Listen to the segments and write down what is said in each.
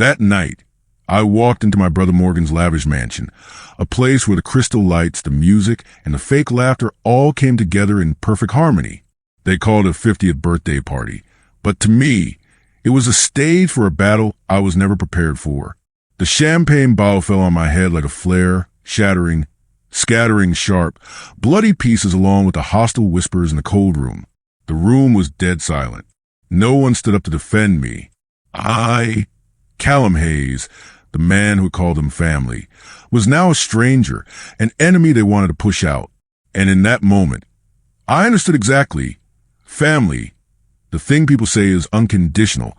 That night, I walked into my brother Morgan's lavish mansion, a place where the crystal lights, the music, and the fake laughter all came together in perfect harmony. They called it a 50th birthday party, but to me, it was a stage for a battle I was never prepared for. The champagne bottle fell on my head like a flare, scattering sharp, bloody pieces along with the hostile whispers in the cold room. The room was dead silent. No one stood up to defend me. Callum Hayes, the man who called them family, was now a stranger, an enemy they wanted to push out. And in that moment, I understood exactly. Family, the thing people say is unconditional,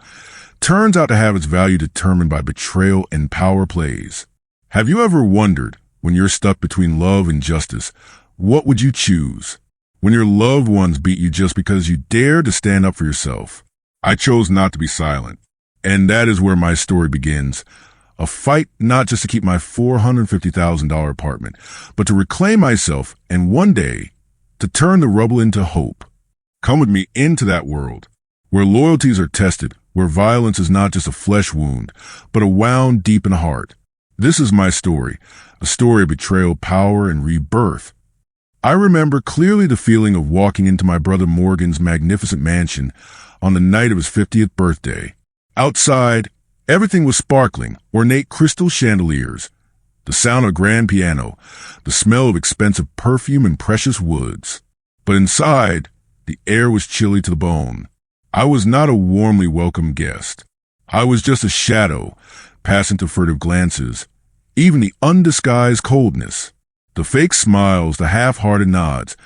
turns out to have its value determined by betrayal and power plays. Have you ever wondered, when you're stuck between love and justice, what would you choose? When your loved ones beat you just because you dared to stand up for yourself? I chose not to be silent. And that is where my story begins. A fight not just to keep my $450,000 apartment, but to reclaim myself and one day to turn the rubble into hope. Come with me into that world, where loyalties are tested, where violence is not just a flesh wound, but a wound deep in the heart. This is my story, a story of betrayal, power, and rebirth. I remember clearly the feeling of walking into my brother Morgan's magnificent mansion on the night of his 50th birthday. Outside, everything was sparkling, ornate crystal chandeliers, the sound of a grand piano, the smell of expensive perfume and precious woods. But inside, the air was chilly to the bone. I was not a warmly welcome guest. I was just a shadow, passing through furtive glances, even the undisguised coldness. The fake smiles, the half-hearted nods,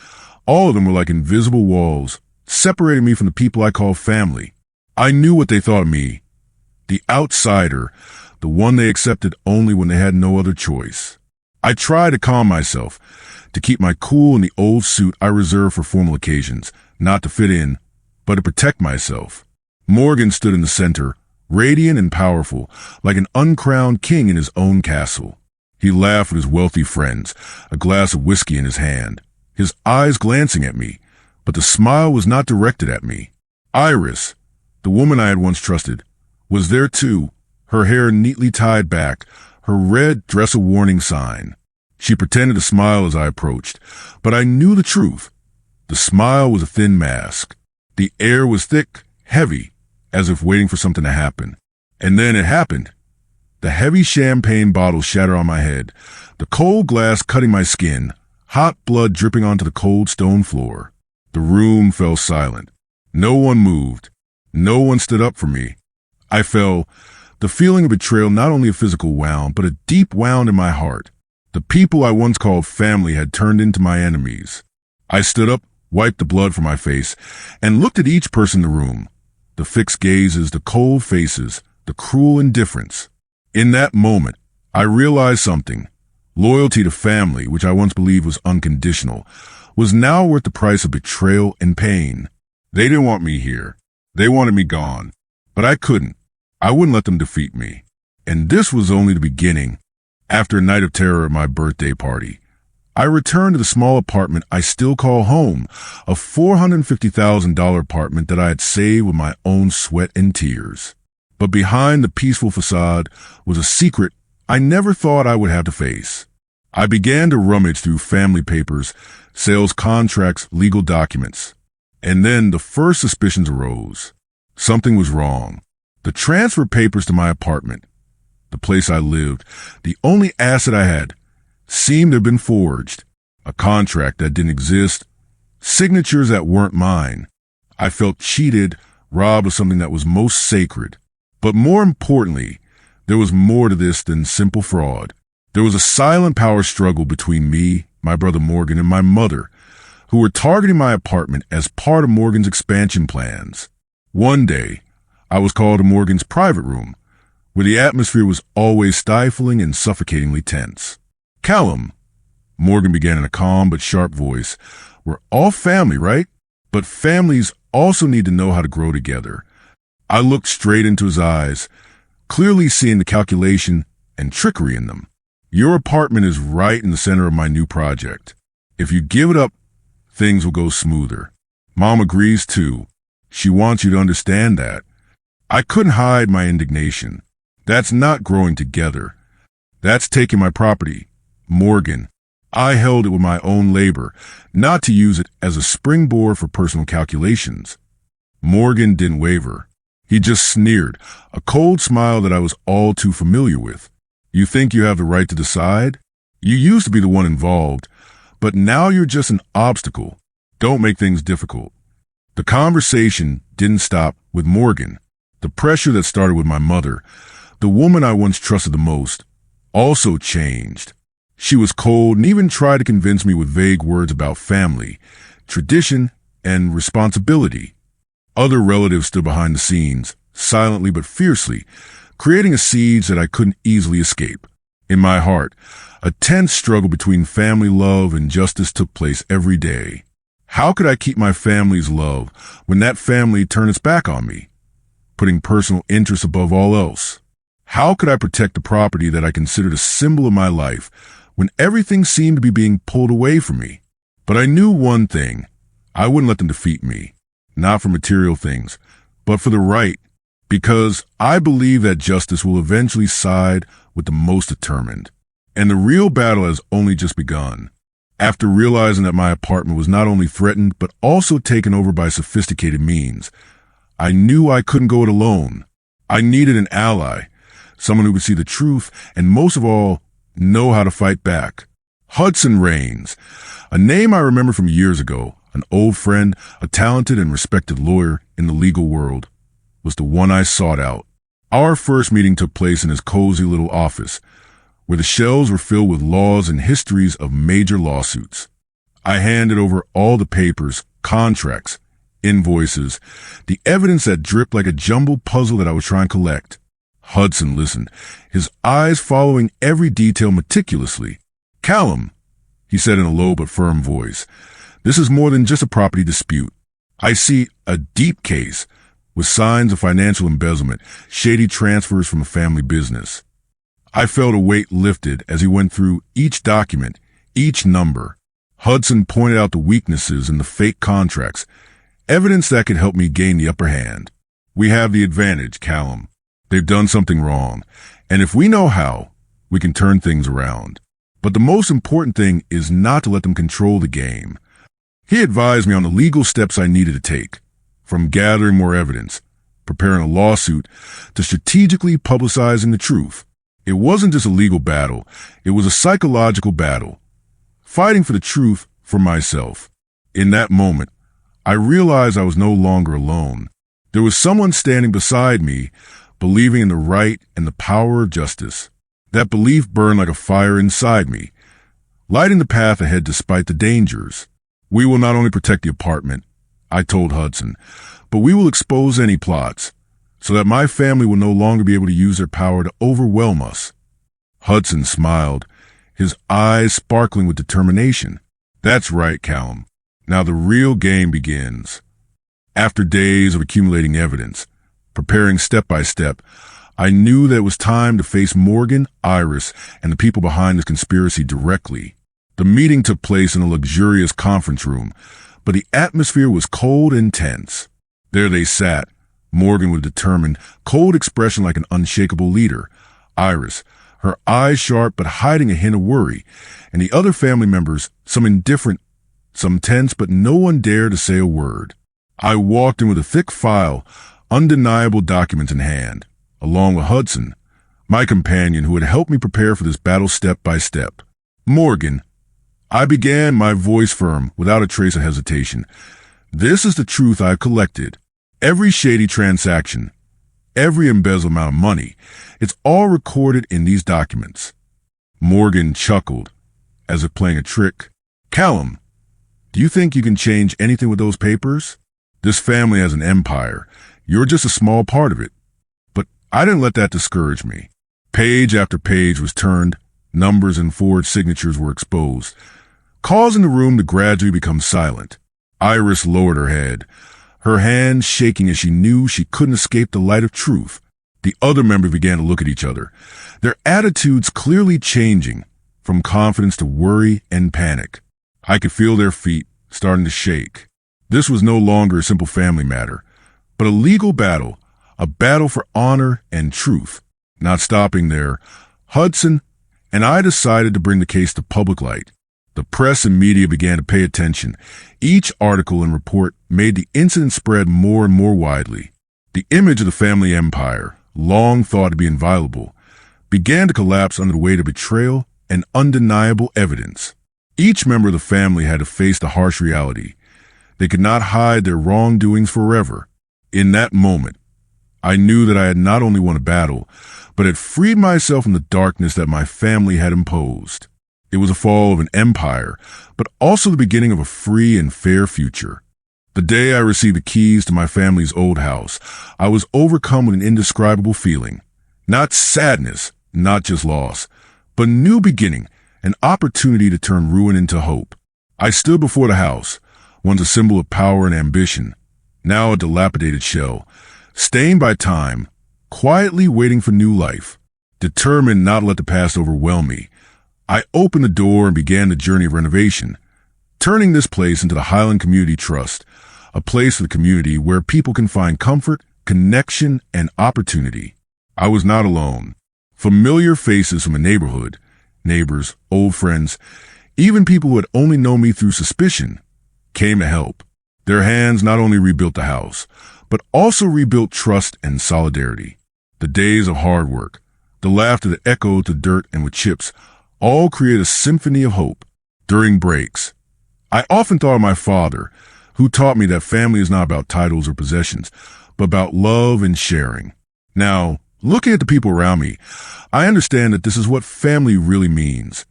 all of them were like invisible walls, separating me from the people I call family. I knew what they thought of me, the outsider, the one they accepted only when they had no other choice. I tried to calm myself, to keep my cool in the old suit I reserved for formal occasions, not to fit in, but to protect myself. Morgan stood in the center, radiant and powerful, like an uncrowned king in his own castle. He laughed with his wealthy friends, a glass of whiskey in his hand, his eyes glancing at me, but the smile was not directed at me. Iris, the woman I had once trusted, was there too, her hair neatly tied back, her red dress a warning sign. She pretended to smile as I approached, but I knew the truth. The smile was a thin mask. The air was thick, heavy, as if waiting for something to happen. And then it happened. The heavy champagne bottle shattered on my head, the cold glass cutting my skin, hot blood dripping onto the cold stone floor. The room fell silent. No one moved. No one stood up for me. I fell, the feeling of betrayal, not only a physical wound, but a deep wound in my heart. The people I once called family had turned into my enemies. I stood up, wiped the blood from my face, and looked at each person in the room. The fixed gazes, the cold faces, the cruel indifference. In that moment, I realized something. Loyalty to family, which I once believed was unconditional, was now worth the price of betrayal and pain. They didn't want me here. They wanted me gone. But I couldn't. I wouldn't let them defeat me. And this was only the beginning. After a night of terror at my birthday party, I returned to the small apartment I still call home, a $450,000 apartment that I had saved with my own sweat and tears. But behind the peaceful facade was a secret I never thought I would have to face. I began to rummage through family papers, sales contracts, legal documents. And then the first suspicions arose. Something was wrong. The transfer papers to my apartment, the place I lived, the only asset I had, seemed to have been forged. A contract that didn't exist, signatures that weren't mine. I felt cheated, robbed of something that was most sacred. But more importantly, there was more to this than simple fraud. There was a silent power struggle between me, my brother Morgan, and my mother, who were targeting my apartment as part of Morgan's expansion plans. One day, I was called to Morgan's private room, where the atmosphere was always stifling and suffocatingly tense. "Callum," Morgan began in a calm but sharp voice, "we're all family, right? But families also need to know how to grow together." I looked straight into his eyes, clearly seeing the calculation and trickery in them. "Your apartment is right in the center of my new project. If you give it up, things will go smoother. Mom agrees too. She wants you to understand that." I couldn't hide my indignation. That's not growing together. That's taking my property. Morgan, I held it with my own labor, not to use it as a springboard for personal calculations. Morgan didn't waver. He just sneered, a cold smile that I was all too familiar with. You think you have the right to decide? You used to be the one involved, but now you're just an obstacle. Don't make things difficult. The conversation didn't stop with Morgan. The pressure that started with my mother, the woman I once trusted the most, also changed. She was cold and even tried to convince me with vague words about family, tradition, and responsibility. Other relatives stood behind the scenes, silently but fiercely, creating a siege that I couldn't easily escape. In my heart, a tense struggle between family love and justice took place every day. How could I keep my family's love when that family turned its back on me, putting personal interests above all else? How could I protect the property that I considered a symbol of my life when everything seemed to be being pulled away from me? But I knew one thing. I wouldn't let them defeat me, not for material things, but for the right, because I believe that justice will eventually side with the most determined. And the real battle has only just begun. After realizing that my apartment was not only threatened, but also taken over by sophisticated means, I knew I couldn't go it alone. I needed an ally, someone who could see the truth, and most of all, know how to fight back. Hudson Raines, a name I remember from years ago, an old friend, a talented and respected lawyer in the legal world, was the one I sought out. Our first meeting took place in his cozy little office, where the shelves were filled with laws and histories of major lawsuits. I handed over all the papers, contracts, invoices, the evidence that dripped like a jumbled puzzle that I was trying to collect. Hudson listened, his eyes following every detail meticulously. "Callum," he said in a low but firm voice, "this is more than just a property dispute. I see a deep case with signs of financial embezzlement, shady transfers from a family business." I felt a weight lifted as he went through each document, each number. Hudson pointed out the weaknesses in the fake contracts, evidence that could help me gain the upper hand. "We have the advantage, Callum. They've done something wrong, and if we know how, we can turn things around. But the most important thing is not to let them control the game." He advised me on the legal steps I needed to take, from gathering more evidence, preparing a lawsuit, to strategically publicizing the truth. It wasn't just a legal battle, it was a psychological battle, fighting for the truth for myself. In that moment, I realized I was no longer alone. There was someone standing beside me, believing in the right and the power of justice. That belief burned like a fire inside me, lighting the path ahead despite the dangers. "We will not only protect the apartment," I told Hudson, "but we will expose any plots, so that my family will no longer be able to use their power to overwhelm us." Hudson smiled, his eyes sparkling with determination. "That's right, Callum. Now the real game begins." After days of accumulating evidence, preparing step by step, I knew that it was time to face Morgan, Iris, and the people behind this conspiracy directly. The meeting took place in a luxurious conference room, but the atmosphere was cold and tense. There they sat, Morgan with a determined, cold expression like an unshakable leader. Iris, her eyes sharp but hiding a hint of worry, and the other family members, some indifferent, some tense, but no one dared to say a word. I walked in with a thick file, undeniable documents in hand, along with Hudson, my companion who had helped me prepare for this battle step by step. "Morgan," I began, my voice firm, without a trace of hesitation, "this is the truth I've collected. Every shady transaction, every embezzled amount of money, it's all recorded in these documents." Morgan chuckled, as if playing a trick. "Callum, do you think you can change anything with those papers? This family has an empire. You're just a small part of it." But I didn't let that discourage me. Page after page was turned, numbers and forged signatures were exposed, causing the room to gradually become silent. Iris lowered her head, her hands shaking as she knew she couldn't escape the light of truth. The other members began to look at each other, their attitudes clearly changing, from confidence to worry and panic. I could feel their feet starting to shake. This was no longer a simple family matter, but a legal battle, a battle for honor and truth. Not stopping there, Hudson and I decided to bring the case to public light. The press and media began to pay attention. Each article and report made the incident spread more and more widely. The image of the family empire, long thought to be inviolable, began to collapse under the weight of betrayal and undeniable evidence. Each member of the family had to face the harsh reality. They could not hide their wrongdoings forever. In that moment, I knew that I had not only won a battle, but had freed myself from the darkness that my family had imposed. It was a fall of an empire, but also the beginning of a free and fair future. The day I received the keys to my family's old house, I was overcome with an indescribable feeling. Not sadness, not just loss, but a new beginning, an opportunity to turn ruin into hope. I stood before the house, once a symbol of power and ambition, now a dilapidated shell, stained by time, quietly waiting for new life. Determined not to let the past overwhelm me, I opened the door and began the journey of renovation, turning this place into the Highland Community Trust, a place for the community where people can find comfort, connection, and opportunity. I was not alone. Familiar faces from the neighborhood, neighbors, old friends, even people who had only known me through suspicion, came to help. Their hands not only rebuilt the house, but also rebuilt trust and solidarity. The days of hard work, the laughter that echoed to dirt and with chips, all create a symphony of hope. During breaks, I often thought of my father, who taught me that family is not about titles or possessions, but about love and sharing. Now, looking at the people around me, I understand that this is what family really means.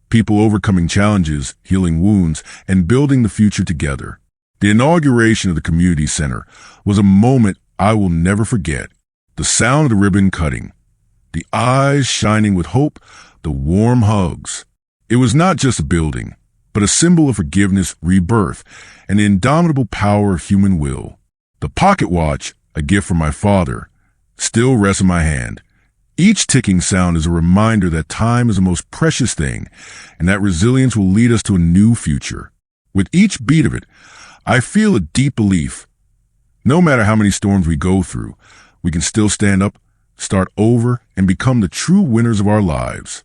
People overcoming challenges, healing wounds, and building the future together. The inauguration of the community center was a moment I will never forget. The sound of the ribbon cutting, the eyes shining with hope, the warm hugs. It was not just a building, but a symbol of forgiveness, rebirth, and the indomitable power of human will. The pocket watch, a gift from my father, still rests in my hand. Each ticking sound is a reminder that time is the most precious thing, and that resilience will lead us to a new future. With each beat of it, I feel a deep belief. No matter how many storms we go through, we can still stand up, start over, and become the true winners of our lives.